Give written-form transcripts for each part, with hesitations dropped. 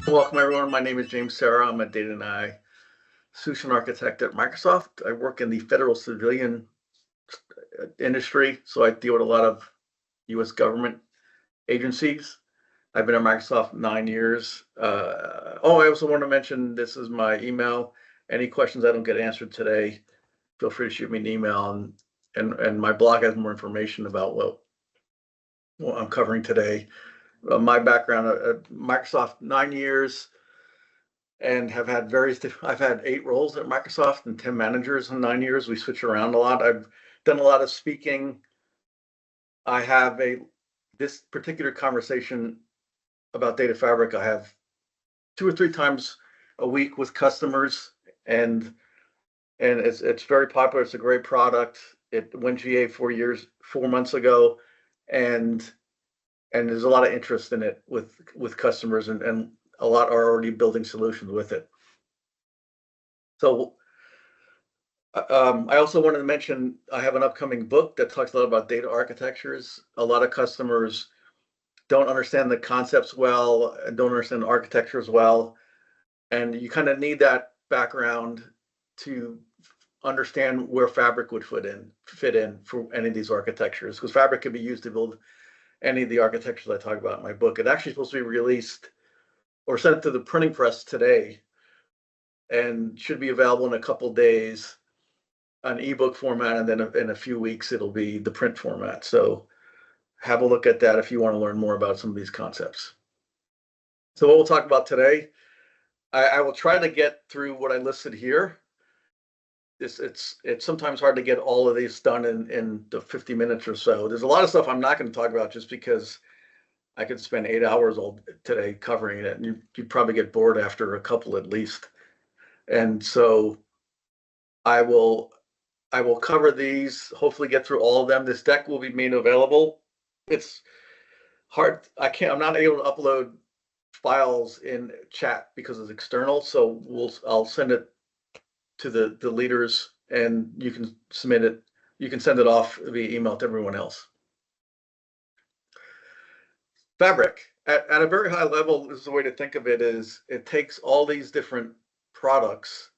Welcome, everyone. My name is James Serra. I'm a data and AI solution architect at Microsoft. I work in the federal civilian industry, so I deal with a lot of U.S. government agencies. I've been at Microsoft 9 years. I also want to mention this is my email. Any questions I don't get answered today, feel free to shoot me an email, and my blog has more information about what I'm covering today. My background at Microsoft 9 years. And have had various different, I've had 8 roles at Microsoft and 10 managers in 9 years. We switch around a lot. I've done a lot of speaking. I have this particular conversation about data fabric. I have 2 or 3 times a week with customers, and it's very popular. It's a great product. It went GA 4 months ago, and there's a lot of interest in it with customers, and a lot are already building solutions with it. So I also wanted to mention I have an upcoming book that talks a lot about data architectures. A lot of customers don't understand the concepts well and don't understand the architectures well. And you kind of need that background to understand where Fabric would fit in for any of these architectures, because Fabric can be used to build any of the architectures I talk about in my book. It's actually supposed to be released or sent to the printing press today and should be available in a couple days, an ebook format, and then in a few weeks it'll be the print format. So have a look at that if you want to learn more about some of these concepts. So what we'll talk about today, I will try to get through what I listed here. It's sometimes hard to get all of these done in the 50 minutes or so. There's a lot of stuff I'm not going to talk about just because I could spend 8 hours all today covering it, and you'd probably get bored after a couple at least. And so I will cover these, hopefully get through all of them. This deck will be made available. It's hard. I'm not able to upload files in chat because it's external. So I'll send it to the leaders, and you can submit it. You can send it off via email to everyone else. Fabric, at a very high level, this is the way to think of it, is it takes all these different products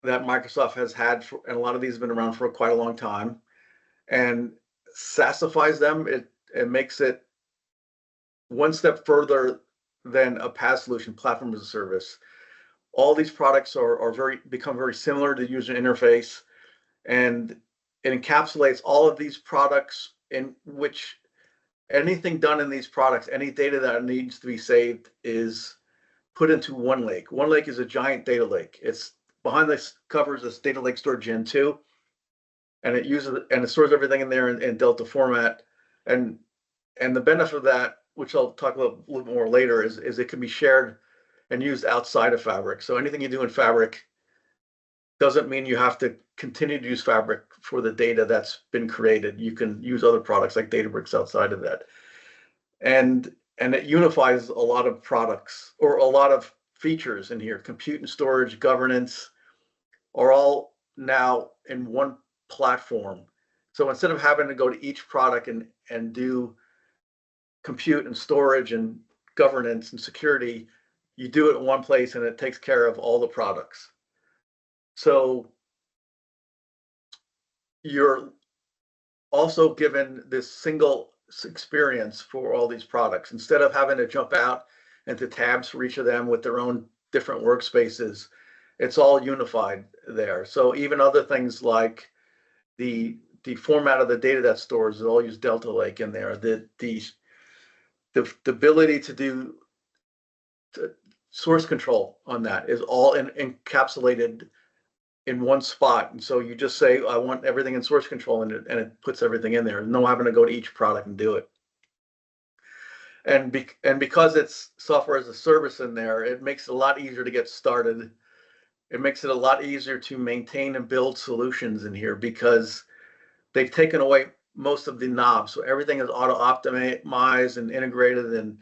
that Microsoft has had, and a lot of these have been around for quite a long time, and SaaSifies them. It makes it one step further than a PaaS solution, platform as a service. All these products become very similar to user interface, and it encapsulates all of these products in which anything done in these products, any data that needs to be saved is put into one lake. One lake is a giant data lake. It's behind this covers this data lake store Gen 2, and it stores everything in there in Delta format. And the benefit of that, which I'll talk about a little more later, is it can be shared and used outside of Fabric. So anything you do in Fabric doesn't mean you have to continue to use Fabric for the data that's been created. You can use other products like Databricks outside of that. And it unifies a lot of products or a lot of features in here. Compute and storage, governance are all now in one platform. So instead of having to go to each product and do compute and storage and governance and security, you do it in one place and it takes care of all the products. So you're also given this single experience for all these products. Instead of having to jump out into tabs for each of them with their own different workspaces, it's all unified there. So even other things like the format of the data that stores, it all use Delta Lake in there. The ability to do source control on that is all encapsulated in one spot. And so you just say, I want everything in source control, and it puts everything in there. No having to go to each product and do it. And because it's software as a service in there, it makes it a lot easier to get started. It makes it a lot easier to maintain and build solutions in here because they've taken away most of the knobs. So everything is auto optimized and integrated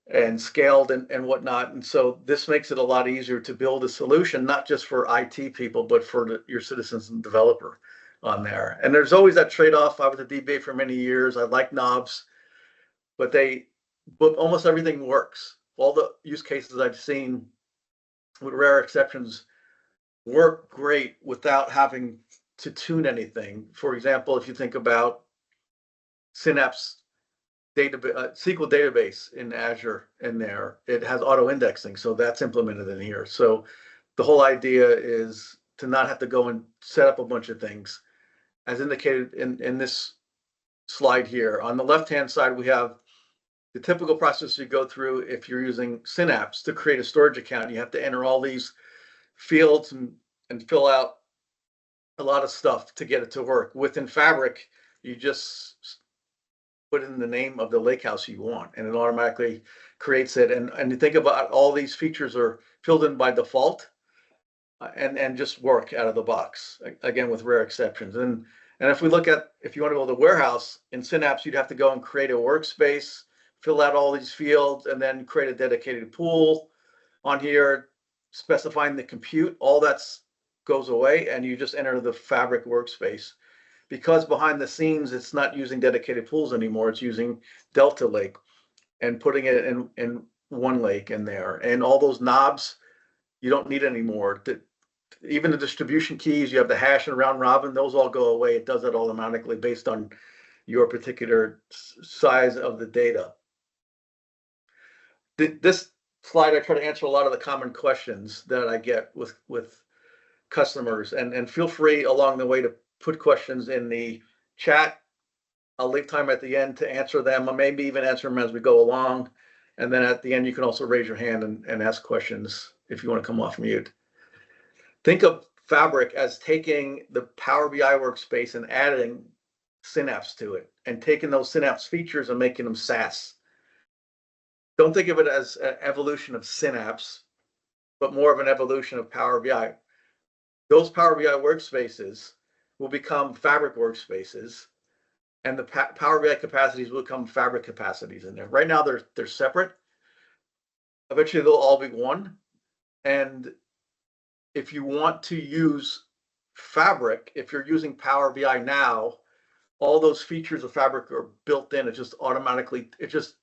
and scaled and whatnot. And so this makes it a lot easier to build a solution, not just for IT people, but for your citizens and developer on there. And there's always that trade-off. I was a DBA for many years. I like knobs, but almost everything works. all the use cases I've seen, with rare exceptions, work great without having to tune anything. For example, if you think about Synapse SQL database in Azure in there, it has auto indexing, so that's implemented in here. So the whole idea is to not have to go and set up a bunch of things, as indicated in this slide here. On the left-hand side, we have the typical process you go through if you're using Synapse to create a storage account. You have to enter all these fields and fill out a lot of stuff to get it to work. Within Fabric, you just put in the name of the lakehouse you want, and it automatically creates it. And you think about all these features are filled in by default, and just work out of the box, again, with rare exceptions. And if we look at, if you want to build a warehouse in Synapse, you'd have to go and create a workspace, fill out all these fields, and then create a dedicated pool on here, specifying the compute. All that goes away, and you just enter the Fabric workspace. Because behind the scenes, it's not using dedicated pools anymore. It's using Delta Lake and putting it in one lake in there. And all those knobs, you don't need anymore. Even the distribution keys, you have the hash and round robin, those all go away. It does it automatically based on your particular size of the data. This slide, I try to answer a lot of the common questions that I get with customers, and feel free along the way to put questions in the chat. I'll leave time at the end to answer them. I'll maybe even answer them as we go along. And then at the end, you can also raise your hand and ask questions if you want to come off mute. Think of Fabric as taking the Power BI workspace and adding Synapse to it, and taking those Synapse features and making them SaaS. Don't think of it as an evolution of Synapse, but more of an evolution of Power BI. Those Power BI workspaces will become Fabric workspaces, and the Power BI capacities will become Fabric capacities in there. Right now, they're separate. Eventually, they'll all be one. And if you want to use Fabric, if you're using Power BI now, all those features of Fabric are built in. It's just automatically, it's just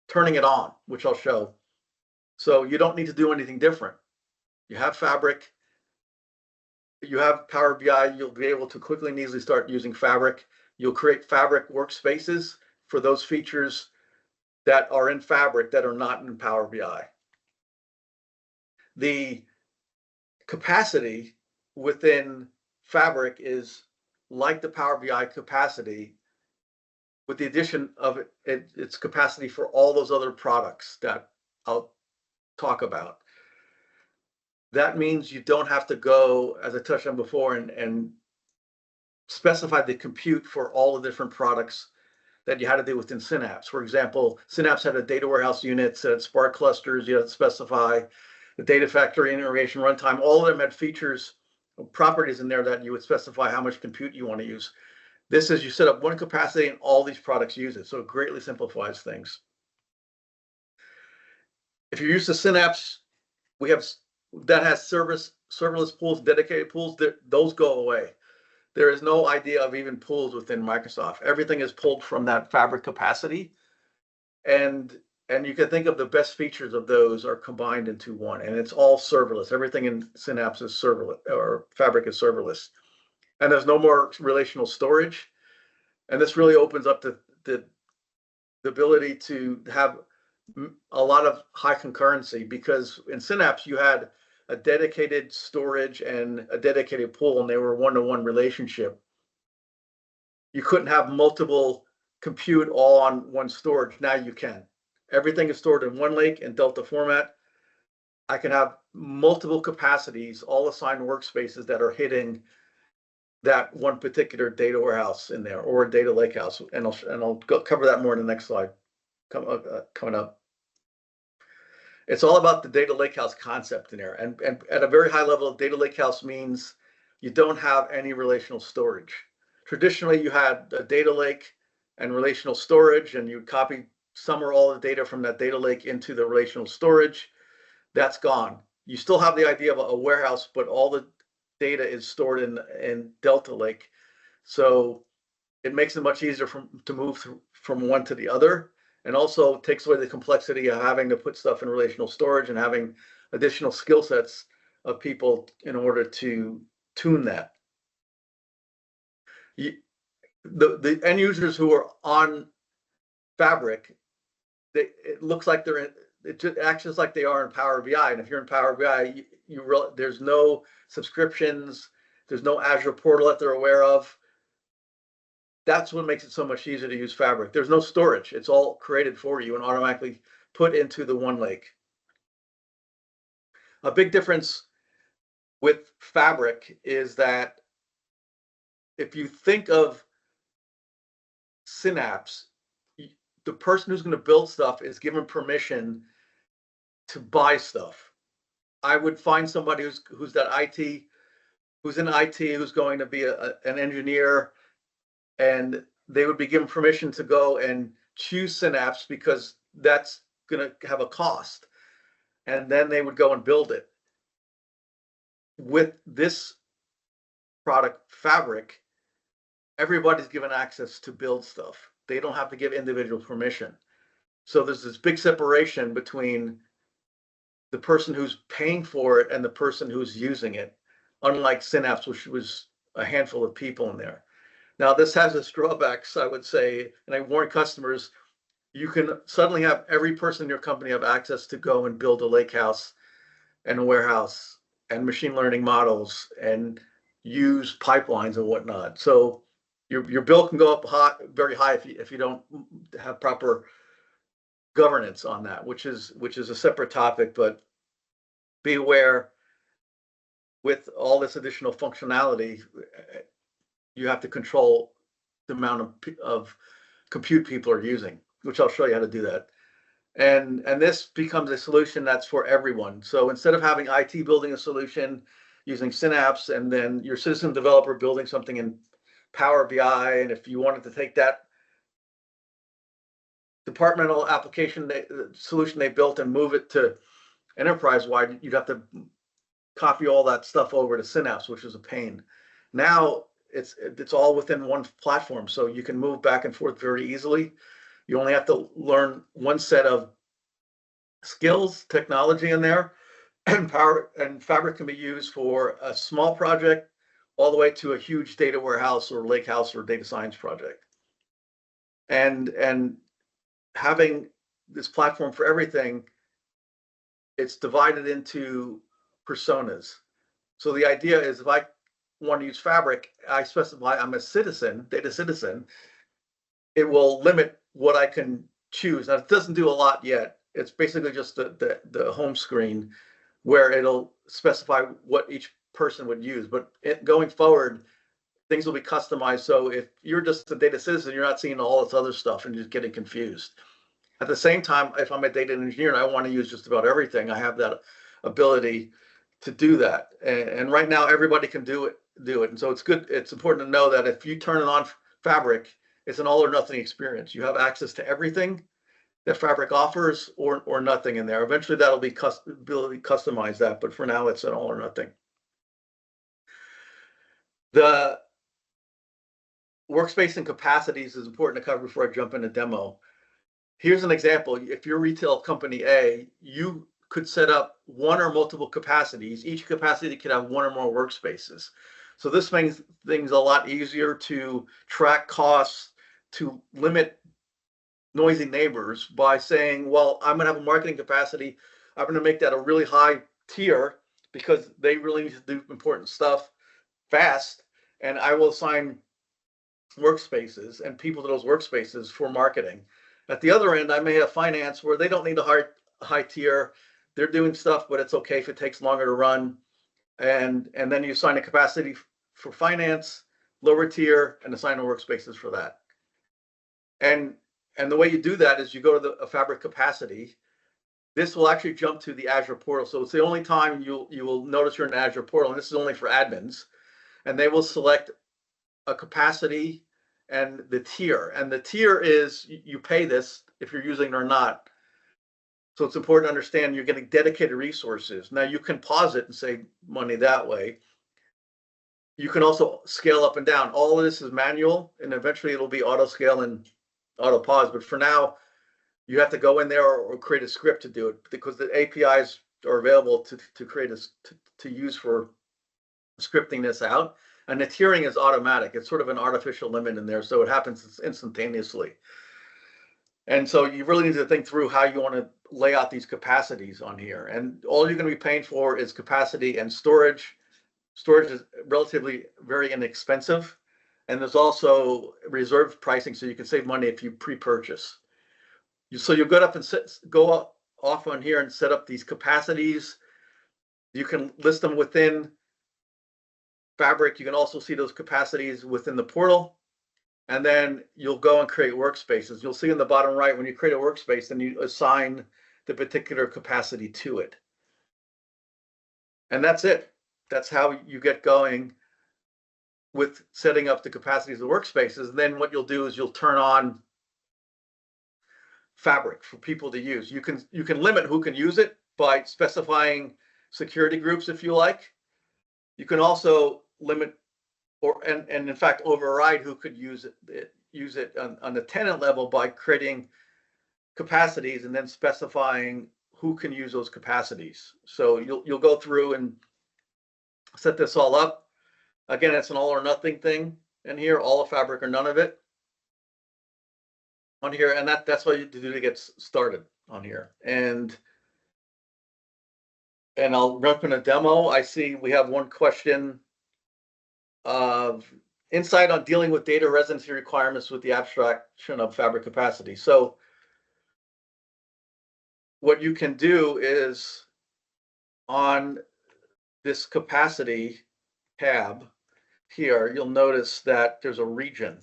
turning it on, which I'll show. So you don't need to do anything different. You have Fabric, you have Power BI, you'll be able to quickly and easily start using Fabric. You'll create Fabric workspaces for those features that are in Fabric that are not in Power BI. The capacity within Fabric is like the Power BI capacity, with the addition of its capacity for all those other products that I'll talk about. That means you don't have to go, as I touched on before, and specify the compute for all the different products that you had to do within Synapse. For example, Synapse had a data warehouse unit, had Spark clusters, you had to specify the data factory, integration, runtime. All of them had features, properties in there that you would specify how much compute you want to use. This is, you set up one capacity and all these products use it. So it greatly simplifies things. If you're used to Synapse, we have that has serverless pools, dedicated pools, those go away. There is no idea of even pools within Microsoft. Everything is pulled from that Fabric capacity. And you can think of the best features of those are combined into one, and it's all serverless. Everything in Synapse is serverless, or Fabric is serverless. And there's no more relational storage. And this really opens up the ability to have a lot of high concurrency, because in Synapse, you had a dedicated storage and a dedicated pool, and they were one-to-one relationship. You couldn't have multiple compute all on one storage. Now you can. Everything is stored in one lake in Delta format. I can have multiple capacities, all assigned workspaces that are hitting that one particular data warehouse in there, or a data lakehouse. And I'll cover that more in the next slide coming up. It's all about the data lakehouse concept in there. And at a very high level, data lakehouse means you don't have any relational storage. Traditionally, you had a data lake and relational storage, and you copy some or all the data from that data lake into the relational storage. That's gone. You still have the idea of a warehouse, but all the data is stored in Delta Lake. So it makes it much easier to move from one to the other. and also takes away the complexity of having to put stuff in relational storage and having additional skill sets of people in order to tune that. The end users who are on Fabric, it looks like they're in, it acts just like they are in Power BI. And if you're in Power BI, there's no subscriptions, there's no Azure portal that they're aware of. That's what makes it so much easier to use Fabric. There's no storage. It's all created for you and automatically put into the one lake. A big difference with Fabric is that if you think of Synapse, the person who's going to build stuff is given permission to buy stuff. I would find somebody who's in IT, who's going to be an engineer, and they would be given permission to go and choose Synapse because that's going to have a cost, and then they would go and build it. With this product, Fabric, everybody's given access to build stuff. They don't have to give individual permission. So there's this big separation between the person who's paying for it and the person who's using it, unlike Synapse, which was a handful of people in there. Now, this has its drawbacks, I would say, and I warn customers, you can suddenly have every person in your company have access to go and build a lake house and a warehouse and machine learning models and use pipelines and whatnot. So your bill can go up very high if you don't have proper governance on that, which is a separate topic. But be aware, with all this additional functionality, you have to control the amount of compute people are using, which I'll show you how to do that. And this becomes a solution that's for everyone. So instead of having IT building a solution using Synapse and then your citizen developer building something in Power BI, and if you wanted to take that departmental application solution they built and move it to enterprise-wide, you'd have to copy all that stuff over to Synapse, which is a pain. Now it's all within one platform, so you can move back and forth very easily. You only have to learn one set of skills, technology in there, and Fabric can be used for a small project all the way to a huge data warehouse or lake house or data science project. And having this platform for everything, it's divided into personas. So the idea is, if I want to use Fabric, I specify I'm a citizen, data citizen. It will limit what I can choose. Now, it doesn't do a lot yet. It's basically just the home screen where it'll specify what each person would use. But going forward, things will be customized. So if you're just a data citizen, you're not seeing all this other stuff and just getting confused. At the same time, if I'm a data engineer and I want to use just about everything, I have that ability to do that. And right now, everybody can do it. And so it's good. It's important to know that if you turn it on Fabric, it's an all or nothing experience. You have access to everything that Fabric offers, or nothing in there. Eventually, that'll be customize that, but for now, it's an all or nothing. The workspace and capacities is important to cover before I jump into demo. Here's an example. If you're retail company A, you could set up one or multiple capacities. Each capacity could have one or more workspaces. So this makes things a lot easier to track costs, to limit noisy neighbors by saying, well, I'm going to have a marketing capacity. I'm going to make that a really high tier because they really need to do important stuff fast. And I will assign workspaces and people to those workspaces for marketing. At the other end, I may have finance where they don't need a high tier. They're doing stuff, but it's okay if it takes longer to run. And then you assign a capacity for finance, lower tier, and assign the workspaces for that. And the way you do that is you go to the Fabric capacity. This will actually jump to the Azure portal. So it's the only time you will notice you're in the Azure portal, and this is only for admins. And they will select a capacity and the tier. And the tier is you pay this if you're using it or not. So it's important to understand you're getting dedicated resources. Now you can pause it and save money that way. You can also scale up and down. All of this is manual, and eventually it'll be auto scale and auto pause. But for now, you have to go in there or create a script to do it, because the APIs are available to create to use for scripting this out. And the tiering is automatic. It's sort of an artificial limit in there, so it happens instantaneously. And so you really need to think through how you want to lay out these capacities on here. And all you're going to be paying for is capacity and storage. Storage is relatively very inexpensive. And there's also reserved pricing, so you can save money if you pre-purchase. So you'll go up and go off on here and set up these capacities. You can list them within Fabric. You can also see those capacities within the portal. And then you'll go and create workspaces. You'll see in the bottom right, when you create a workspace, then you assign the particular capacity to it. And that's it. That's how you get going with setting up the capacities of the workspaces. And then what you'll do is you'll turn on Fabric for people to use. You can limit who can use it by specifying security groups if you like. You can also limit and in fact override who could use it on the tenant level by creating capacities and then specifying who can use those capacities. So you'll go through and set this all up. Again, it's an all or nothing thing in here, all of Fabric or none of it on here, and that's what you do to get started on here. And I'll run in a demo. I see we have one question of insight on dealing with data residency requirements with the abstraction of Fabric capacity. So what you can do is on this capacity tab here, you'll notice that there's a region.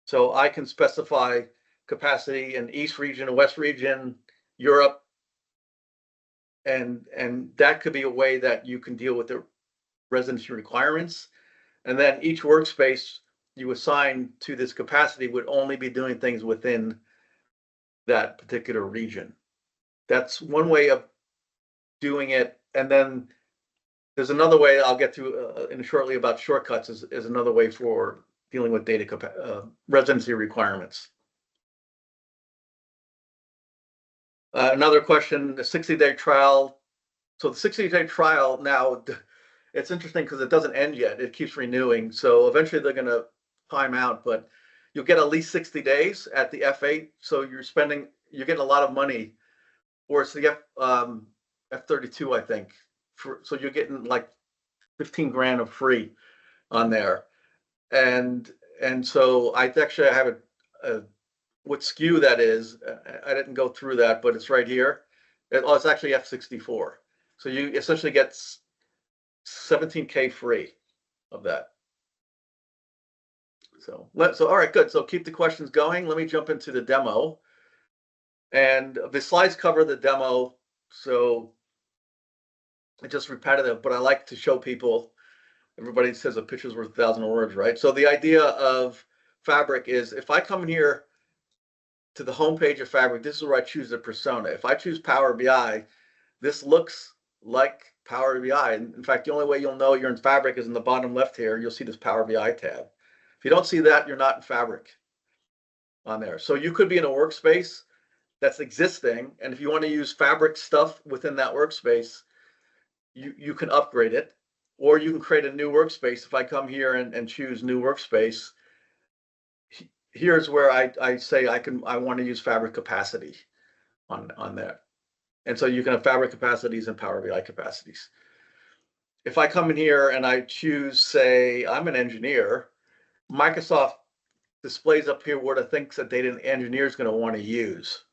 So I can specify capacity in East region, West region, Europe, and that could be a way that you can deal with the residency requirements. And then each workspace you assign to this capacity would only be doing things within that particular region. That's one way of doing it. And then there's another way I'll get to in shortly about shortcuts is another way for dealing with data residency requirements. Another question, the 60-day trial. So the 60-day trial now, it's interesting because it doesn't end yet. It keeps renewing. So eventually they're going to time out, but you'll get at least 60 days at the F8. So you're getting a lot of money, or it's the F32, I think. So you're getting like 15 grand of free on there. And so I have what SKU that is. I didn't go through that, but it's right here. It's actually F64. So you essentially get 17K free of that. So all right, good. So keep the questions going. Let me jump into the demo. And the slides cover the demo, so it's just repetitive, but I like to show people. Everybody says a picture's worth 1,000 words, right? So the idea of Fabric is if I come in here to the homepage of Fabric, this is where I choose the persona. If I choose Power BI, this looks like Power BI. In fact, the only way you'll know you're in Fabric is in the bottom left here. You'll see this Power BI tab. If you don't see that, you're not in Fabric on there. So you could be in a workspace that's existing, and if you want to use Fabric stuff within that workspace, you can upgrade it, or you can create a new workspace. If I come here and choose new workspace, here's where I say I want to use Fabric capacity on that. And so you can have Fabric capacities and Power BI capacities. If I come in here and I choose, say, I'm an engineer, Microsoft displays up here what it thinks a data engineer is going to want to use.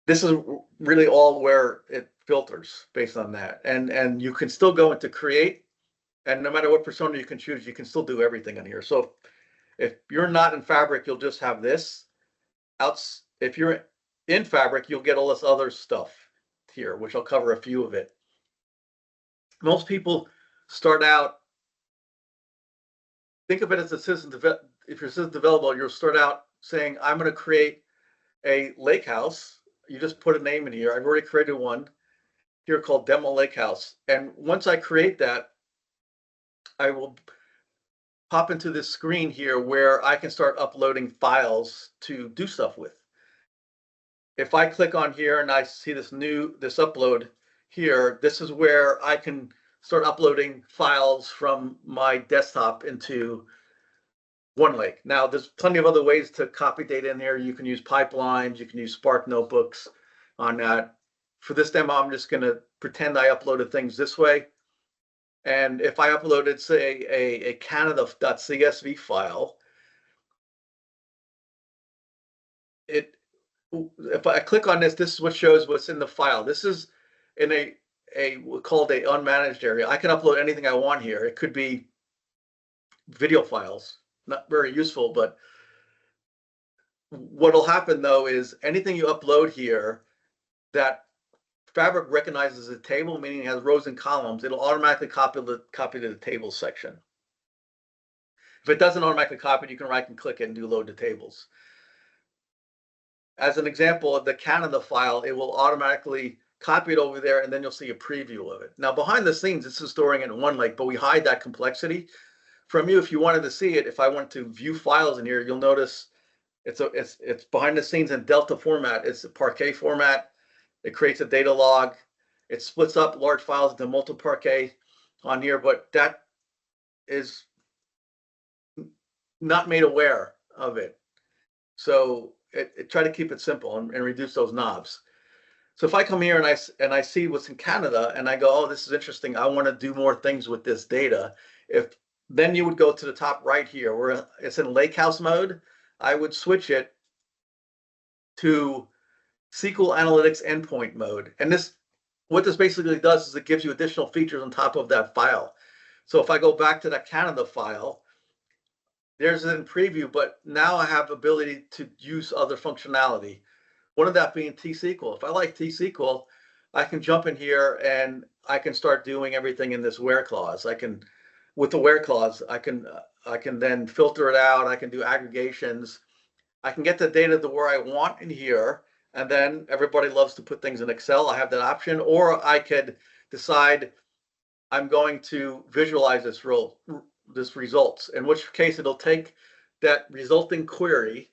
This is really all where it filters based on that. And you can still go into create, and no matter what persona you can choose, you can still do everything in here. So if you're not in Fabric, you'll just have this. If you're in Fabric, you'll get all this other stuff here, which I'll cover a few of it. Most people start out, think of it as a citizen developer. If you're a citizen developer, you'll start out saying, I'm going to create a lake house. You just put a name in here. I've already created one here called Demo Lake House. And once I create that, I will pop into this screen here where I can start uploading files to do stuff with. If I click on here and I see this upload here, this is where I can start uploading files from my desktop into OneLake. Now, there's plenty of other ways to copy data in here. You can use pipelines, you can use Spark notebooks on that. For this demo, I'm just going to pretend I uploaded things this way. And if I uploaded, say, a Canada.csv file, if I click on this, this is what shows what's in the file. This is in a called a unmanaged area. I can upload anything I want here. It could be video files, not very useful, but what'll happen though is anything you upload here that Fabric recognizes a table, meaning it has rows and columns, it'll automatically copy to the tables section. If it doesn't automatically copy it, you can right and click it and do load to tables. As an example of the Canada file, it will automatically copy it over there, and then you'll see a preview of it. Now, behind the scenes, this is storing it in OneLake, but we hide that complexity from you. If you wanted to see it, if I want to view files in here, you'll notice it's behind the scenes in Delta format. It's a Parquet format. It creates a data log. It splits up large files into multiple Parquet on here, but that is not made aware of it. So it try to keep it simple and reduce those knobs. So if I come here and I see what's in Canada and I go, oh, this is interesting, I want to do more things with this data. Then you would go to the top right here where it's in Lakehouse mode. I would switch it to SQL Analytics Endpoint mode. And what this basically does is it gives you additional features on top of that file. So if I go back to that Canada file, there's it in preview, but now I have ability to use other functionality. One of that being T-SQL. If I like T-SQL, I can jump in here and I can start doing everything in this where clause. With the where clause, I can then filter it out. I can do aggregations. I can get the data to where I want in here. And then everybody loves to put things in Excel. I have that option. Or I could decide I'm going to visualize this results, in which case it'll take that resulting query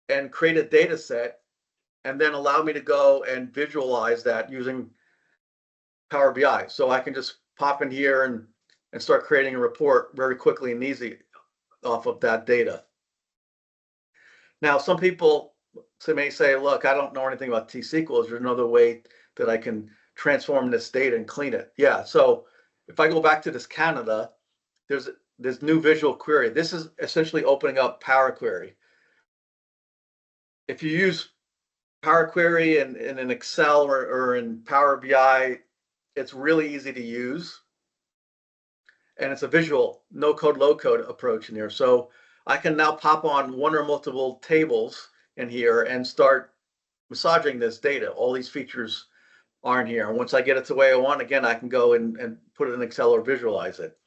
and create a data set and then allow me to go and visualize that using Power BI. So I can just pop in here and start creating a report very quickly and easy off of that data. Now, some people may say, look, I don't know anything about T-SQL. Is there another way that I can transform this data and clean it? Yeah, so if I go back to this Canada, there's this new visual query. This is essentially opening up Power Query. If you use Power Query in an Excel or in Power BI, it's really easy to use. And it's a visual, no code, low code approach in here. So I can now pop on one or multiple tables in here and start massaging this data. All these features are in here. And once I get it the way I want, again, I can go and put it in Excel or visualize it.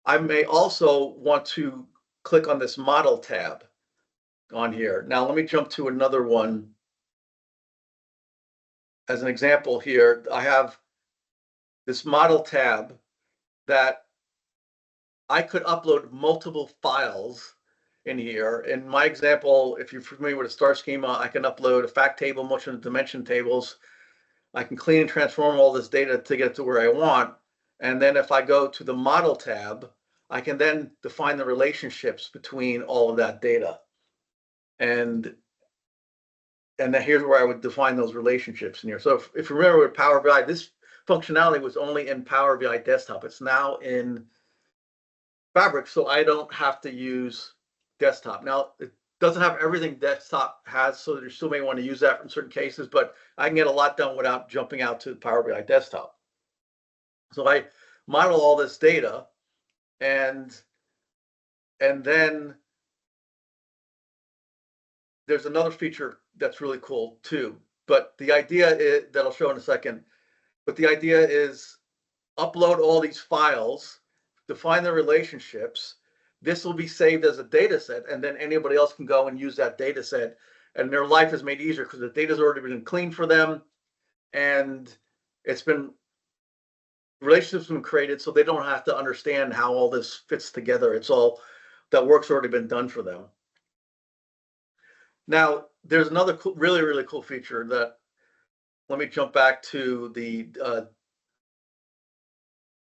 I may also want to click on this model tab on here. Now, let me jump to another one. As an example here, I have this model tab that I could upload multiple files in here. In my example, if you're familiar with a star schema, I can upload a fact table, motion and dimension tables. I can clean and transform all this data to get it to where I want. And then if I go to the model tab, I can then define the relationships between all of that data. And then here's where I would define those relationships in here. So if you remember with Power BI, this functionality was only in Power BI Desktop. It's now in Fabric, so I don't have to use desktop. Now, it doesn't have everything desktop has, so you still may want to use that in certain cases, but I can get a lot done without jumping out to Power BI Desktop. So I model all this data, and then there's another feature that's really cool too. But the idea is, that I'll show in a second, but the idea is upload all these files, define the relationships. This will be saved as a data set, and then anybody else can go and use that data set, and their life is made easier because the data's already been cleaned for them, and it's been relationships have been created so they don't have to understand how all this fits together. It's all that work's already been done for them. Now, there's another cool, really, really cool feature that, let me jump back to the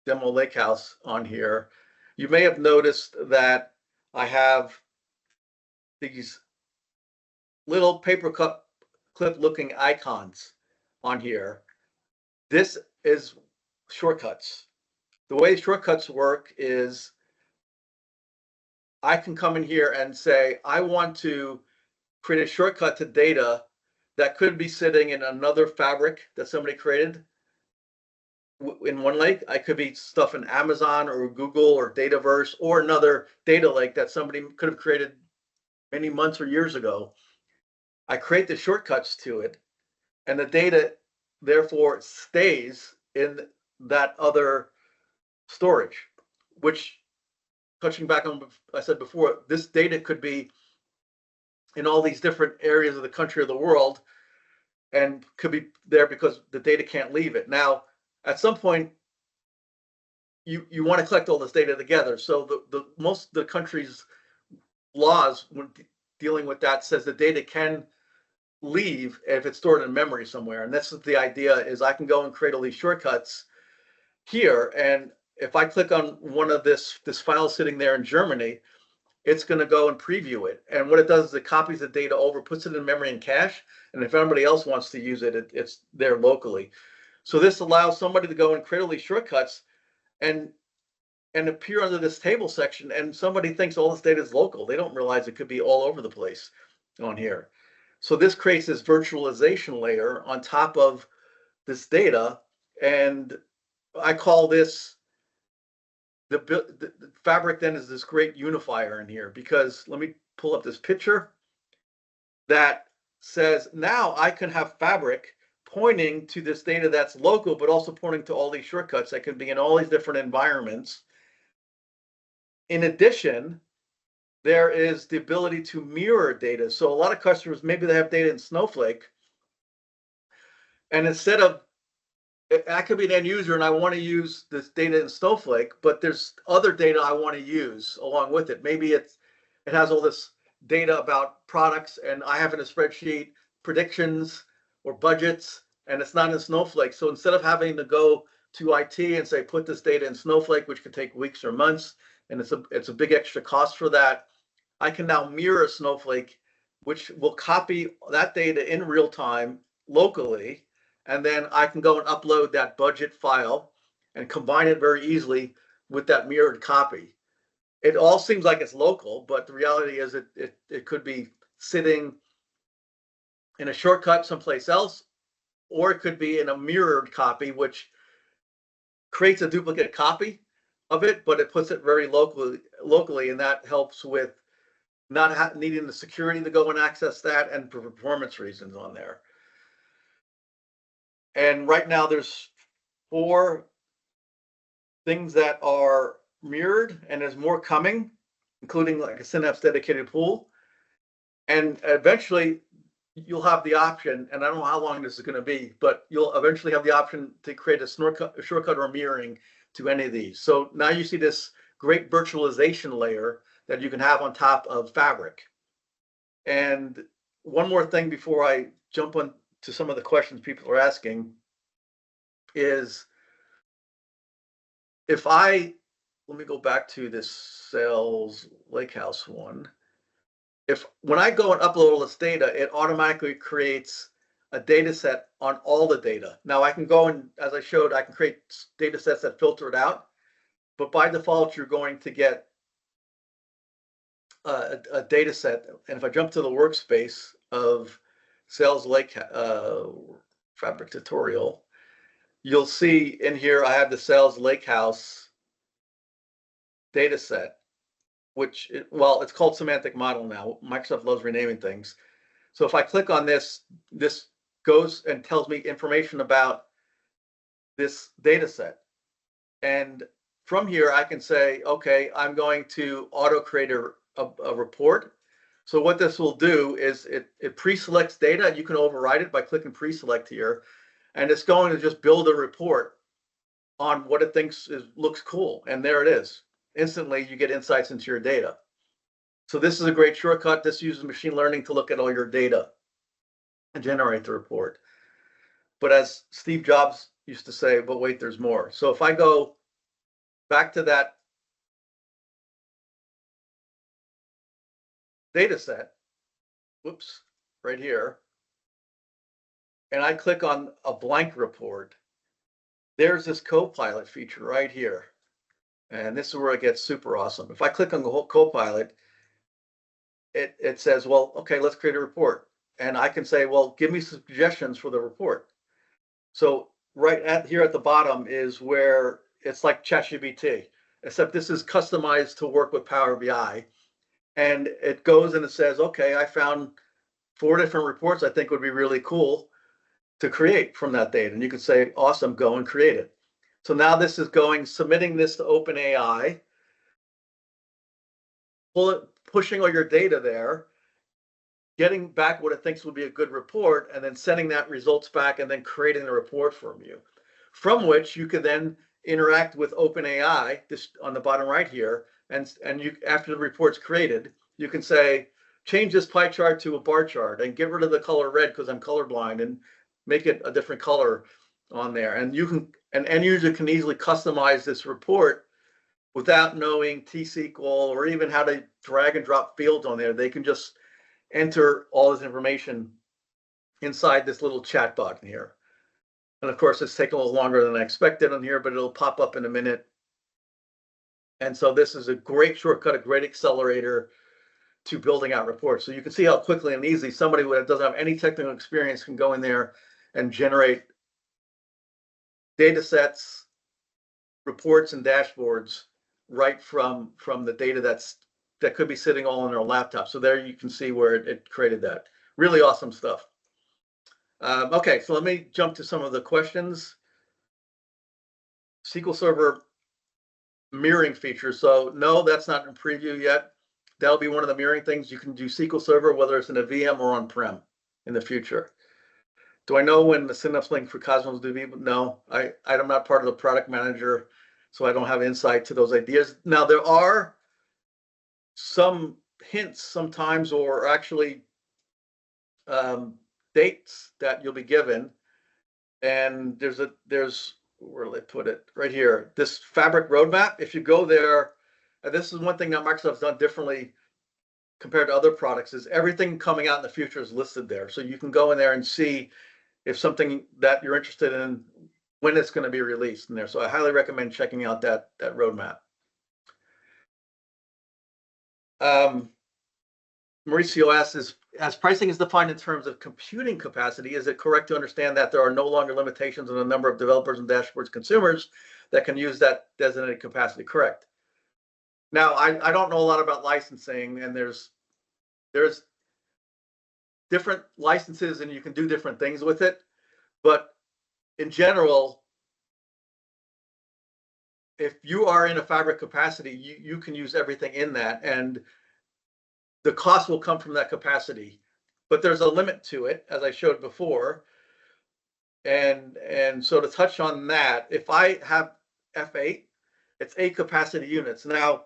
demo lake house on here. You may have noticed that I have these little paper clip looking icons on here. This is shortcuts. The way shortcuts work is I can come in here and say, I want to create a shortcut to data that could be sitting in another fabric that somebody created in one lake. I could be stuff in Amazon or Google or Dataverse or another data lake that somebody could have created many months or years ago. I create the shortcuts to it, and the data therefore stays in that other storage, which, touching back on what I said before, this data could be in all these different areas of the country or the world and could be there because the data can't leave it. Now, at some point, you want to collect all this data together. So the most of the country's laws when dealing with that says the data can leave if it's stored in memory somewhere. And that's the idea is I can go and create all these shortcuts here. And if I click on one of this file sitting there in Germany, it's going to go and preview it. And what it does is it copies the data over, puts it in memory and cache. And if anybody else wants to use it, it's there locally. So this allows somebody to go and create all these shortcuts and appear under this table section. And somebody thinks all this data is local. They don't realize it could be all over the place on here. So this creates this virtualization layer on top of this data. And I call this the fabric then is this great unifier in here, because let me pull up this picture that says now I can have fabric pointing to this data that's local, but also pointing to all these shortcuts that can be in all these different environments. In addition, there is the ability to mirror data. So a lot of customers, maybe they have data in Snowflake, and instead of, I could be an end user and I want to use this data in Snowflake, but there's other data I want to use along with it. Maybe it has all this data about products and I have in a spreadsheet predictions or budgets, and it's not in Snowflake. So instead of having to go to IT and say, put this data in Snowflake, which could take weeks or months, and it's a big extra cost for that, I can now mirror Snowflake, which will copy that data in real time locally. And then I can go and upload that budget file and combine it very easily with that mirrored copy. It all seems like it's local, but the reality is it could be sitting in a shortcut someplace else, or it could be in a mirrored copy, which creates a duplicate copy of it, but it puts it very locally, and that helps with not needing the security to go and access that, and for performance reasons on there. And right now there's 4 things that are mirrored, and there's more coming, including like a Synapse dedicated pool. And eventually you'll have the option, and I don't know how long this is going to be, but you'll eventually have the option to create a shortcut or mirroring to any of these. So now you see this great virtualization layer that you can have on top of Fabric. And one more thing before I jump on to some of the questions people are asking is, if let me go back to this Sales Lakehouse one. When I go and upload all this data, it automatically creates a data set on all the data. Now I can go and, as I showed, I can create data sets that filter it out, but by default, you're going to get a data set. And if I jump to the workspace of Sales Lake Fabric tutorial, you'll see in here I have the Sales Lakehouse data set, which, it's called semantic model now. Microsoft loves renaming things. So if I click on this, this goes and tells me information about this data set. And from here, I can say, okay, I'm going to auto create a report. So what this will do is it pre-selects data, and you can override it by clicking pre-select here. And it's going to just build a report on what it thinks looks cool. And there it is. Instantly, you get insights into your data. So this is a great shortcut. This uses machine learning to look at all your data and generate the report. But as Steve Jobs used to say, but wait, there's more. So if I go back to that data set, whoops, right here, and I click on a blank report, there's this Copilot feature right here. And this is where it gets super awesome. If I click on the whole Copilot, it says, well, okay, let's create a report. And I can say, well, give me suggestions for the report. So right at here at the bottom is where it's like ChatGPT, except this is customized to work with Power BI. And it goes and it says, okay, I found 4 different reports I think would be really cool to create from that data. And you could say, awesome, go and create it. So now this is submitting this to OpenAI, pushing all your data there, getting back what it thinks would be a good report, and then sending that results back and then creating the report from you, from which you could then interact with OpenAI, this on the bottom right here, and you, after the report's created, you can say, change this pie chart to a bar chart and get rid of the color red because I'm colorblind and make it a different color on there. And you can, an end user can easily customize this report without knowing T-SQL or even how to drag and drop fields on there. They can just enter all this information inside this little chat button here. And of course, it's taking a little longer than I expected on here, but it'll pop up in a minute. And so this is a great shortcut, a great accelerator to building out reports. So you can see how quickly and easily somebody that doesn't have any technical experience can go in there and generate data sets, reports, and dashboards right from the data that could be sitting all on their laptop. So there you can see where it created that. Really awesome stuff. Okay, so let me jump to some of the questions. SQL Server mirroring feature. So no, that's not in preview yet. That'll be one of the mirroring things. You can do SQL Server, whether it's in a VM or on-prem in the future. Do I know when the Synapse link for Cosmos DB? No, I'm not part of the product manager, so I don't have insight to those ideas. Now, there are some hints sometimes, or actually dates that you'll be given. And there's where will I put it? Right here, this Fabric roadmap. If you go there, and this is one thing that Microsoft's done differently compared to other products, is everything coming out in the future is listed there. So you can go in there and see if something that you're interested in, when it's going to be released in there. So I highly recommend checking out that roadmap. Mauricio asks, as pricing is defined in terms of computing capacity, is it correct to understand that there are no longer limitations on the number of developers and dashboards consumers that can use that designated capacity? Correct. Now, I don't know a lot about licensing, and there's different licenses and you can do different things with it. But in general, if you are in a Fabric capacity, you can use everything in that, and the cost will come from that capacity. But there's a limit to it, as I showed before. And so to touch on that, if I have F8, it's 8 capacity units. Now,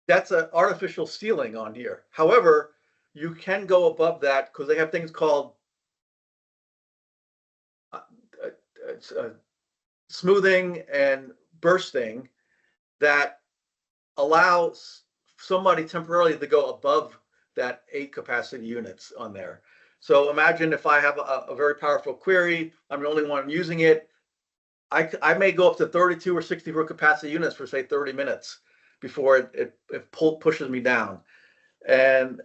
that's an artificial ceiling on here. However, you can go above that because they have things called smoothing and bursting that allows somebody temporarily to go above that 8 capacity units on there. So imagine if I have a very powerful query, I'm the only one using it, I may go up to 32 or 64 capacity units for say 30 minutes before it pushes me down. And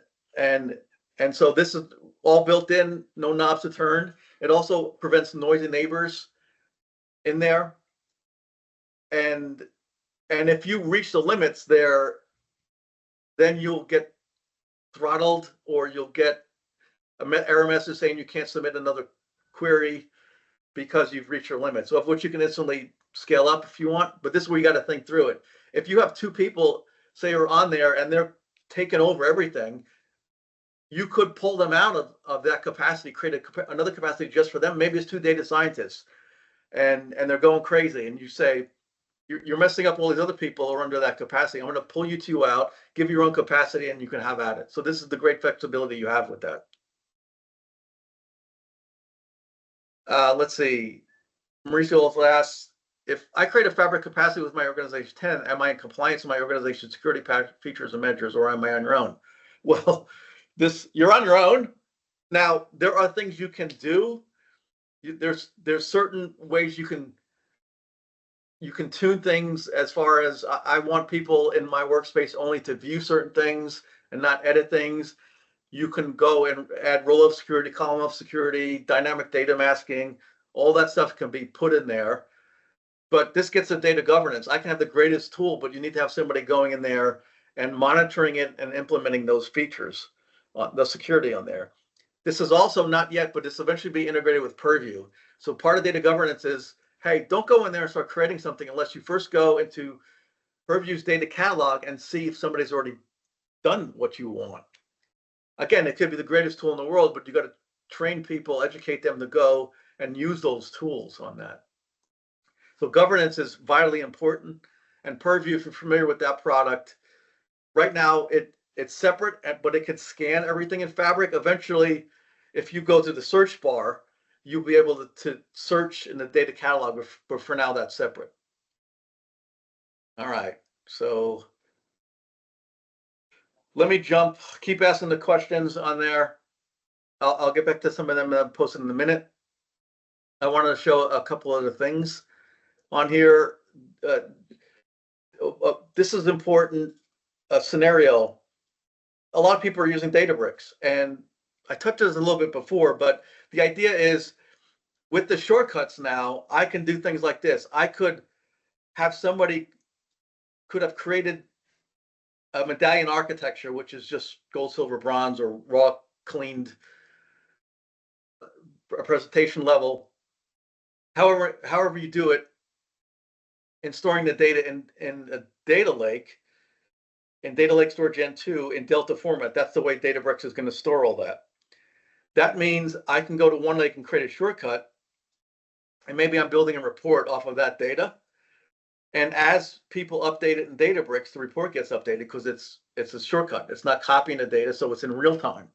so this is all built in, no knobs to turn. It also prevents noisy neighbors in there. And if you reach the limits there, then you'll get throttled, or you'll get an error message saying you can't submit another query because you've reached your limit. So of which you can instantly scale up if you want, but this is where you got to think through it. If you have 2 people, say, are on there and they're taking over everything, you could pull them out of that capacity, create another capacity just for them. Maybe it's 2 data scientists, and they're going crazy, and you say, you're messing up all these other people who are under that capacity. I'm going to pull you two out, give you your own capacity, and you can have at it. So this is the great flexibility you have with that. Let's see. Mauricio also asks, if I create a fabric capacity with my organization 10, am I in compliance with my organization security features and measures, or am I on your own? Well, you're on your own. Now, there are things you can do. There's certain ways you can tune things, as far as I want people in my workspace only to view certain things and not edit things. You can go and add row of security, column of security, dynamic data masking. All that stuff can be put in there. But this gets to data governance. I can have the greatest tool, but you need to have somebody going in there and monitoring it and implementing those features, the security on there. This is also not yet, but this will eventually be integrated with Purview. So part of data governance is, hey, don't go in there and start creating something unless you first go into Purview's data catalog and see if somebody's already done what you want. Again, it could be the greatest tool in the world, but you got to train people, educate them to go and use those tools on that. So governance is vitally important. And Purview, if you're familiar with that product, right now it's separate, but it can scan everything in Fabric. Eventually, if you go to the search bar, you'll be able to search in the data catalog, but for now that's separate. All right, so let me keep asking the questions on there. I'll get back to some of them that I'm posting in a minute. I want to show a couple other things on here. This is important. A scenario. A lot of people are using Databricks, and I touched on this a little bit before, but the idea is, with the shortcuts now, I can do things like this. I could have somebody could have created a medallion architecture, which is just gold, silver, bronze, or raw, cleaned presentation level. However you do it, in storing the data in a data lake, in Data Lake Store Gen 2 in Delta format. That's the way Databricks is going to store all that. That means I can go to OneLake and create a shortcut, and maybe I'm building a report off of that data. And as people update it in Databricks, the report gets updated because it's a shortcut. It's not copying the data, so it's in real time.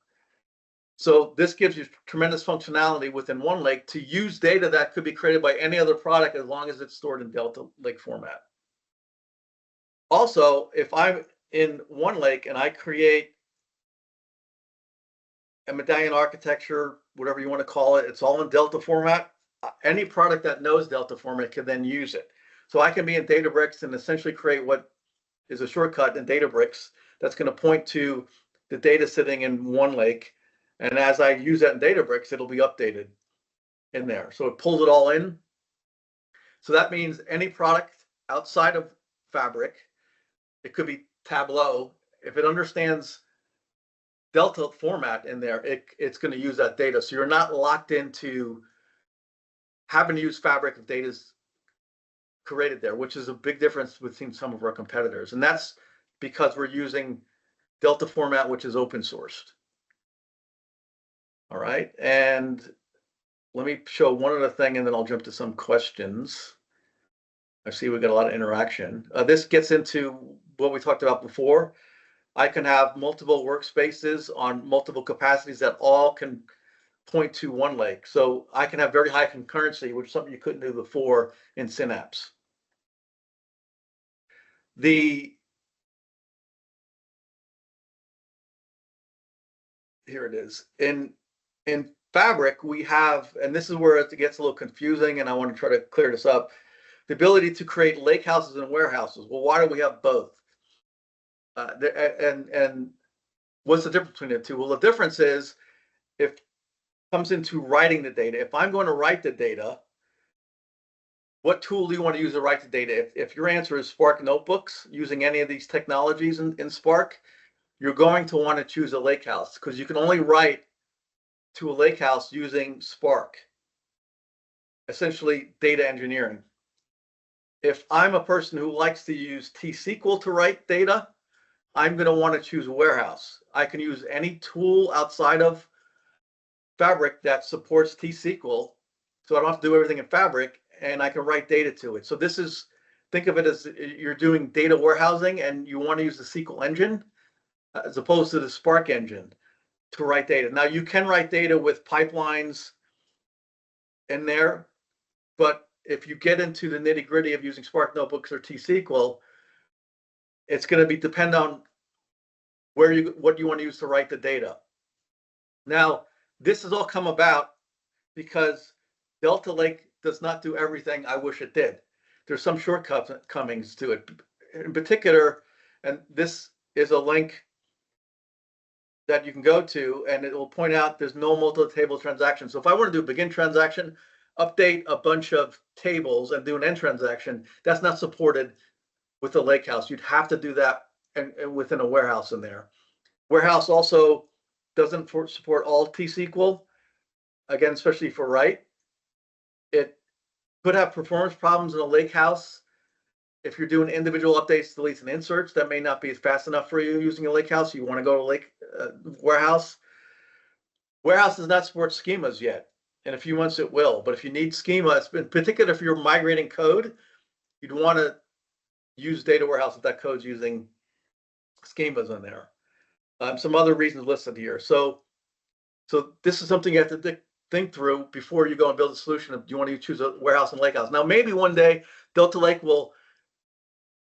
So this gives you tremendous functionality within OneLake to use data that could be created by any other product, as long as it's stored in Delta Lake format. Also, if I'm in OneLake and I create a medallion architecture, whatever you want to call it, it's all in Delta format. Any product that knows Delta format can then use it. So I can be in Databricks and essentially create what is a shortcut in Databricks that's going to point to the data sitting in OneLake. And as I use that in Databricks, it'll be updated in there. So it pulls it all in. So that means any product outside of Fabric, it could be Tableau, if it understands Delta format in there, it's going to use that data. So you're not locked into having to use Fabric if data's created there, which is a big difference between some of our competitors. And that's because we're using Delta format, which is open sourced. All right, and let me show one other thing, and then I'll jump to some questions. I see we got a lot of interaction. This gets into what we talked about before. I can have multiple workspaces on multiple capacities that all can point to OneLake. So I can have very high concurrency, which is something you couldn't do before in Synapse. Here it is. In Fabric, we have, and this is where it gets a little confusing, and I want to try to clear this up, the ability to create lake houses and warehouses. Well, why do we have both? And what's the difference between the two? Well, the difference is, if it comes into writing the data, if I'm going to write the data, what tool do you want to use to write the data? If your answer is Spark Notebooks, using any of these technologies in Spark, you're going to want to choose a lakehouse, because you can only write to a lakehouse using Spark, essentially data engineering. If I'm a person who likes to use T-SQL to write data, I'm going to want to choose a warehouse. I can use any tool outside of Fabric that supports T-SQL, so I don't have to do everything in Fabric, and I can write data to it. So this is, think of it as you're doing data warehousing and you want to use the SQL engine as opposed to the Spark engine to write data. Now you can write data with pipelines in there, but if you get into the nitty gritty of using Spark notebooks or T-SQL, it's going to be depend on what you want to use to write the data. Now, this has all come about because Delta Lake does not do everything I wish it did. There's some shortcomings to it. In particular, and this is a link that you can go to, and it will point out there's no multi-table transaction. So if I want to do a begin transaction, update a bunch of tables, and do an end transaction, that's not supported with the Lakehouse. You'd have to do that and within a warehouse in there. Warehouse also doesn't support all T-SQL, again, especially for write. It could have performance problems in a Lakehouse. If you're doing individual updates, deletes, and inserts, that may not be fast enough for you using a Lakehouse. You want to go to Warehouse. Warehouse does not support schemas yet. In a few months, it will. But if you need schemas, in particular, if you're migrating code, you'd want to use Data Warehouse if that code's using schemas in there. Some other reasons listed here. So this is something you have to think through before you go and build a solution. If you want to choose a warehouse and Lakehouse. Now, maybe one day Delta Lake will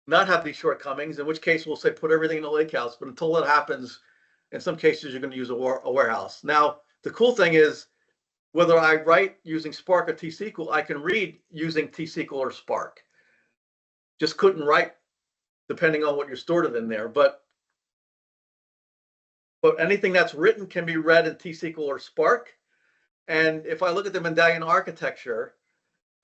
not have these shortcomings, in which case we'll say put everything in the Lakehouse. But until that happens, in some cases, you're going to use a warehouse. Now, the cool thing is, whether I write using Spark or T-SQL, I can read using T-SQL or Spark. Just couldn't write depending on what you stored it in there. But anything that's written can be read in T-SQL or Spark. And if I look at the medallion architecture,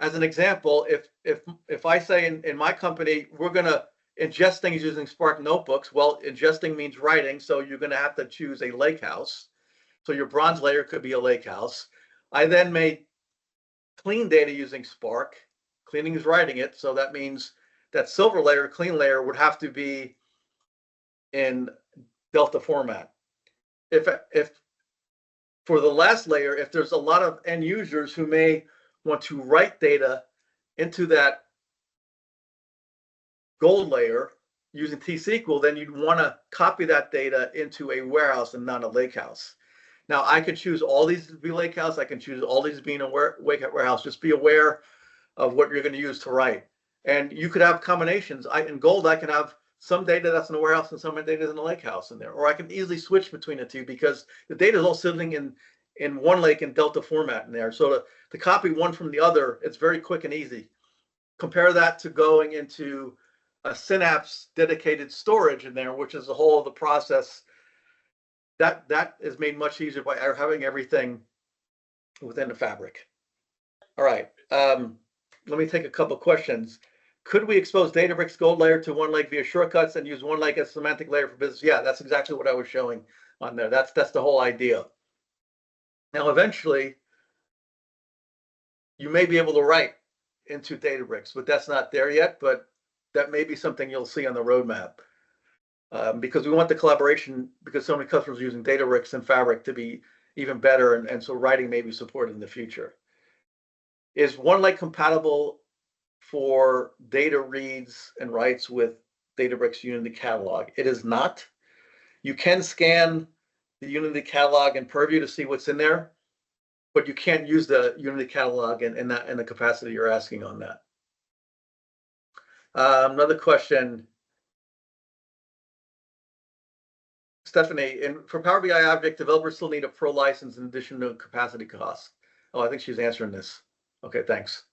as an example, if I say in my company, we're going to ingest things using Spark notebooks, well, ingesting means writing, so you're going to have to choose a Lakehouse. So your bronze layer could be a Lakehouse. I then may clean data using Spark. Cleaning is writing it, so that means that silver layer, clean layer, would have to be in Delta format. If for the last layer, if there's a lot of end users who may want to write data into that gold layer using T-SQL, then you'd want to copy that data into a warehouse and not a Lakehouse. Now, I could choose all these to be Lakehouse. I can choose all these being a warehouse. Just be aware of what you're going to use to write. And you could have combinations. In gold, I can have some data that's in a warehouse and some data is in a Lakehouse in there. Or I can easily switch between the two because the data is all sitting in one lake in Delta format in there. So to copy one from the other, it's very quick and easy. Compare that to going into a Synapse dedicated storage in there, which is the whole of the process. That is made much easier by having everything within the fabric. All right, let me take a couple questions. Could we expose Databricks Gold layer to one lake via shortcuts and use one lake as semantic layer for business? Yeah, that's exactly what I was showing on there. That's the whole idea. Now, eventually, you may be able to write into Databricks, but that's not there yet. But that may be something you'll see on the roadmap. Because we want the collaboration, because so many customers are using Databricks and Fabric to be even better, and so writing may be supported in the future. Is OneLake compatible for data reads and writes with Databricks Unity Catalog? It is not. You can scan the Unity Catalog in Purview to see what's in there, but you can't use the Unity Catalog in the capacity you're asking on that. Another question. Stephanie, for Power BI Object, developers still need a pro license in addition to capacity costs. Oh, I think she's answering this. Okay, thanks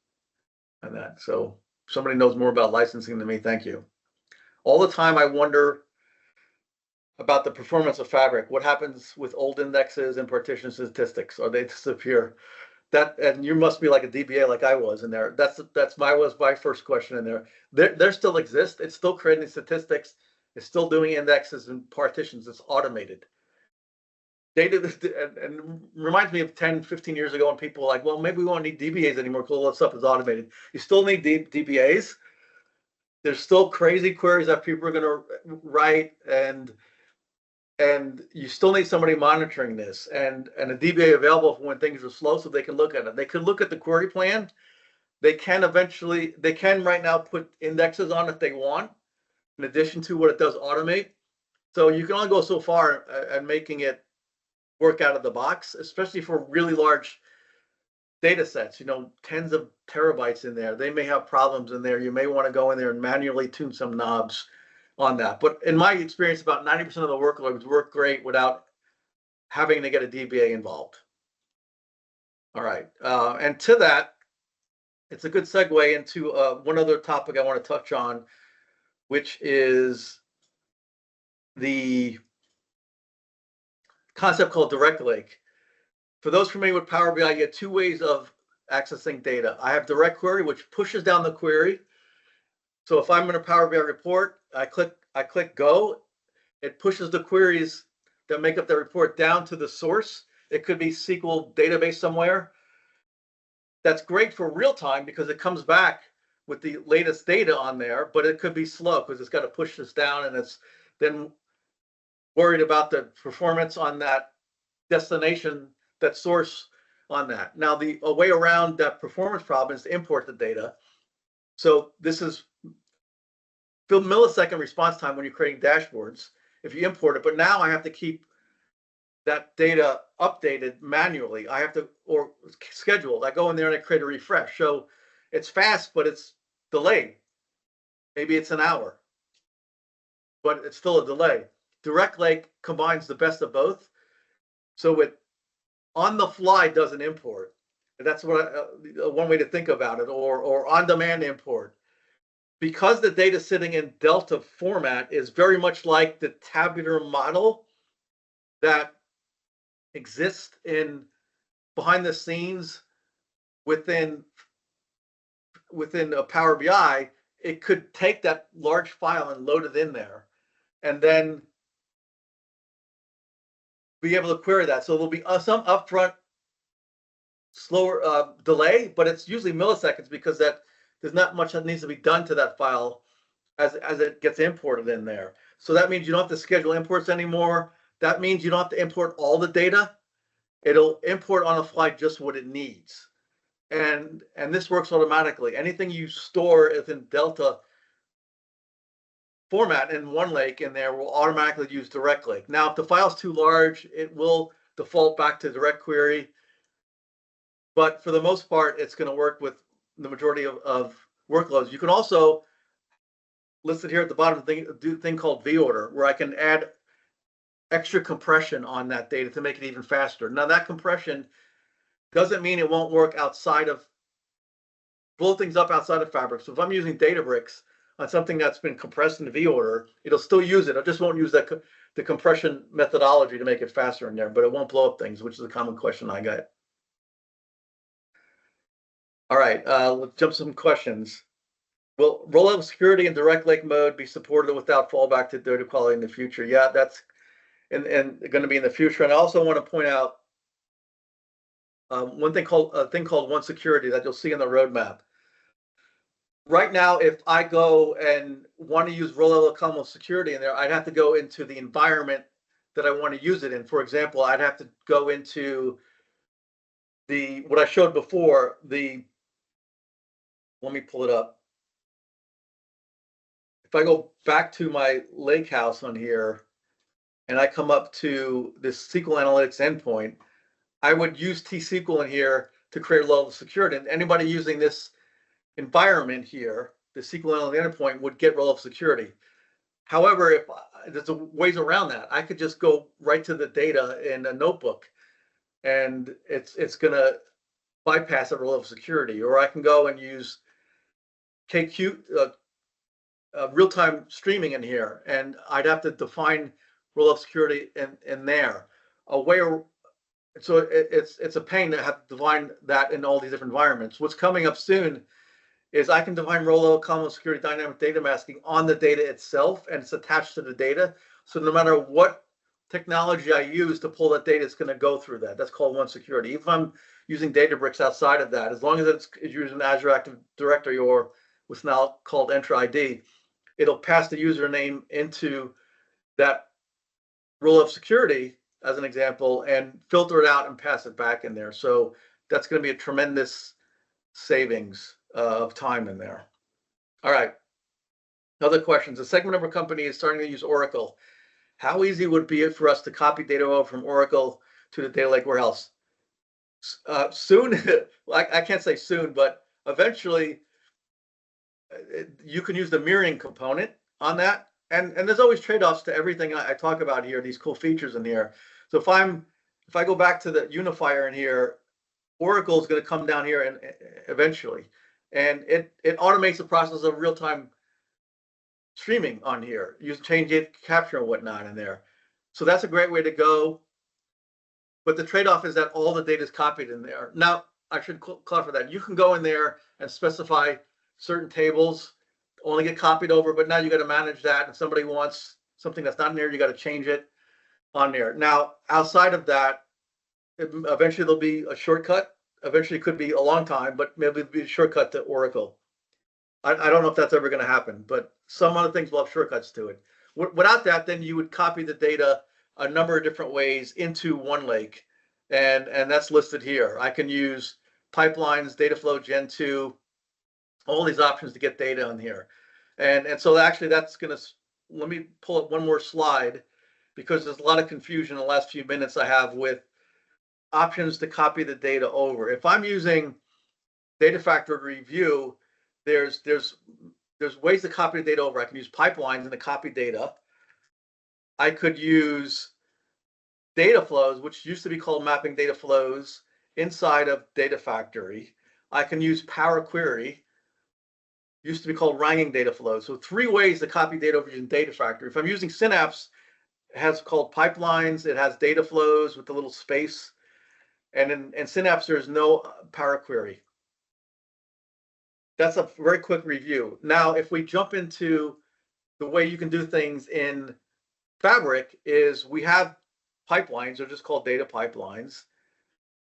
on that. So somebody knows more about licensing than me. Thank you. All the time I wonder about the performance of Fabric. What happens with old indexes and partition statistics? Are they disappear? And you must be like a DBA like I was in there. Was my first question in there. There still exists. It's still creating statistics. It's still doing indexes and partitions. It's automated. Data and reminds me of 10, 15 years ago when people were like, well, maybe we won't need DBAs anymore because all that stuff is automated. You still need DBAs. There's still crazy queries that people are going to write, and you still need somebody monitoring this, and a DBA available for when things are slow so they can look at it. They could look at the query plan. They can right now put indexes on if they want, in addition to what it does automate. So you can only go so far at making it work out of the box, especially for really large data sets, tens of terabytes in there. They may have problems in there. You may want to go in there and manually tune some knobs on that. But in my experience, about 90% of the workloads work great without having to get a DBA involved. All right. And to that, it's a good segue into one other topic I want to touch on, which is the concept called direct lake. For those familiar with Power BI, you get two ways of accessing data. I have direct query, which pushes down the query. So if I'm in a Power BI report, I click go. It pushes the queries that make up the report down to the source. It could be SQL database somewhere. That's great for real time because it comes back with the latest data on there, but it could be slow because it's got to push this down, and it's then worried about the performance on that destination, that source on that. Now, a way around that performance problem is to import the data. So this is millisecond response time when you're creating dashboards if you import it. But now I have to keep that data updated manually. I have to, or scheduled. I go in there and I create a refresh. So it's fast, but it's delayed. Maybe it's an hour, but it's still a delay. Direct Lake combines the best of both. So it on the fly does an import. That's what one way to think about it, or on-demand import. Because the data sitting in Delta format is very much like the tabular model that exists in behind the scenes within a Power BI, it could take that large file and load it in there, and then be able to query that. So there'll be some upfront slower delay, but it's usually milliseconds because there's not much that needs to be done to that file as it gets imported in there. So that means you don't have to schedule imports anymore. That means you don't have to import all the data. It'll import on the fly just what it needs. And this works automatically. Anything you store within Delta format in one lake in there will automatically use direct lake. Now, if the file's too large, it will default back to direct query. But for the most part, it's going to work with the majority of workloads. You can also, listed here at the bottom, do a thing called vOrder, where I can add extra compression on that data to make it even faster. Now, that compression doesn't mean it won't work blow things up outside of Fabric. So if I'm using Databricks on something that's been compressed in vOrder, it'll still use it. I just won't use the compression methodology to make it faster in there, but it won't blow up things, which is a common question I get. All right, let's jump some questions. Will roll-up security in direct lake mode be supported without fallback to data quality in the future? Yeah, that's and going to be in the future. And I also want to point out a thing called One Security that you'll see in the roadmap. Right now, if I go and want to use roll-up accountable security in there, I'd have to go into the environment that I want to use it in. For example, I'd have to go into what I showed before. Let me pull it up. If I go back to my lake house on here and I come up to this SQL Analytics endpoint, I would use T-SQL in here to create a level of security. And anybody using this environment here, the SQL Analytics endpoint, would get role of security. However, if there's ways around that, I could just go right to the data in a notebook, and it's going to bypass a role of security. Or I can go and use KQ, real-time streaming in here, and I'd have to define role of security in there. So it's a pain to have to define that in all these different environments. What's coming up soon is I can define role common security dynamic data masking on the data itself, and it's attached to the data. So no matter what technology I use to pull that data, it's going to go through that. That's called One Security. If I'm using Databricks outside of that, as long as it's using Azure Active Directory or what's now called Entra ID, it'll pass the username into that role of security, as an example, and filter it out and pass it back in there. So that's going to be a tremendous savings of time in there. All right. Other questions. A segment of our company is starting to use Oracle. How easy would it be for us to copy data over from Oracle to the data lake warehouse? Soon, I can't say soon, but eventually you can use the mirroring component on that. And there's always trade-offs to everything I talk about here, these cool features in here. So if I go back to the unifier in here, Oracle is going to come down here and eventually, and it automates the process of real-time streaming on here. You change it, capture and whatnot in there. So that's a great way to go. But the trade-off is that all the data is copied in there. Now, I should clarify that. You can go in there and specify certain tables only get copied over, but now you got to manage that. And somebody wants something that's not in there, you got to change it on there. Now, outside of that, eventually there'll be a shortcut. Eventually, it could be a long time, but maybe it'll be a shortcut to Oracle. I don't know if that's ever going to happen, but some other things will have shortcuts to it. Without that, then you would copy the data a number of different ways into one lake, and that's listed here. I can use pipelines, data flow, Gen 2, all these options to get data on here. And so actually that's going to, let me pull up one more slide, because there's a lot of confusion in the last few minutes I have with options to copy the data over. If I'm using Data Factory Review, there's ways to copy the data over. I can use pipelines and to copy data. I could use data flows, which used to be called mapping data flows, inside of Data Factory. I can use Power Query, used to be called wrangling data flows. So 3 ways to copy data over using Data Factory. If I'm using Synapse, it has called pipelines. It has data flows with the little space. And in Synapse, there's no Power Query. That's a very quick review. Now, if we jump into the way you can do things in Fabric, is we have pipelines. They're just called data pipelines.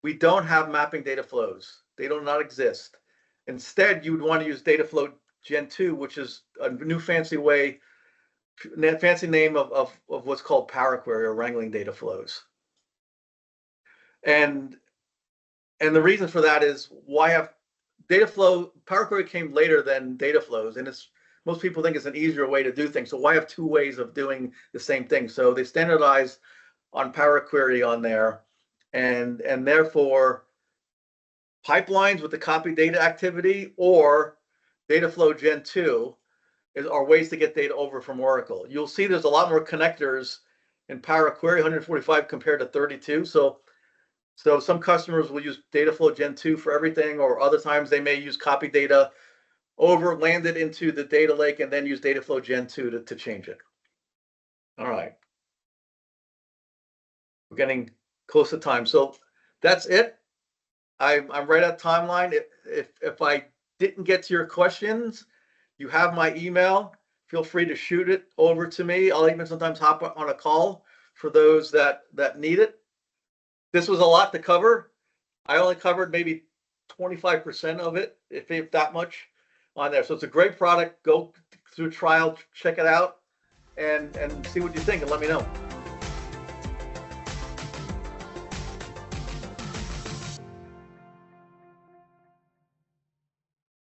We don't have mapping data flows. They do not exist. Instead, you would want to use data flow Gen 2, which is a new fancy way, fancy name of what's called Power Query, or wrangling data flows. And the reason for that is, why have data flow? Power Query came later than data flows, and most people think it's an easier way to do things. So why have 2 ways of doing the same thing? So they standardized on Power Query on there, and therefore pipelines with the copy data activity or data flow Gen 2 are ways to get data over from Oracle. You'll see there's a lot more connectors in Power Query, 145 compared to 32. So some customers will use data flow Gen 2 for everything, or other times they may use copy data over, land it into the data lake, and then use data flow Gen 2 to change it. All right. We're getting close to time. So that's it. I'm right at timeline. If I didn't get to your questions, you have my email. Feel free to shoot it over to me. I'll even sometimes hop on a call for those that need it. This was a lot to cover. I only covered maybe 25% of it, if that much, on there. So it's a great product. Go through trial, check it out, and see what you think, and let me know.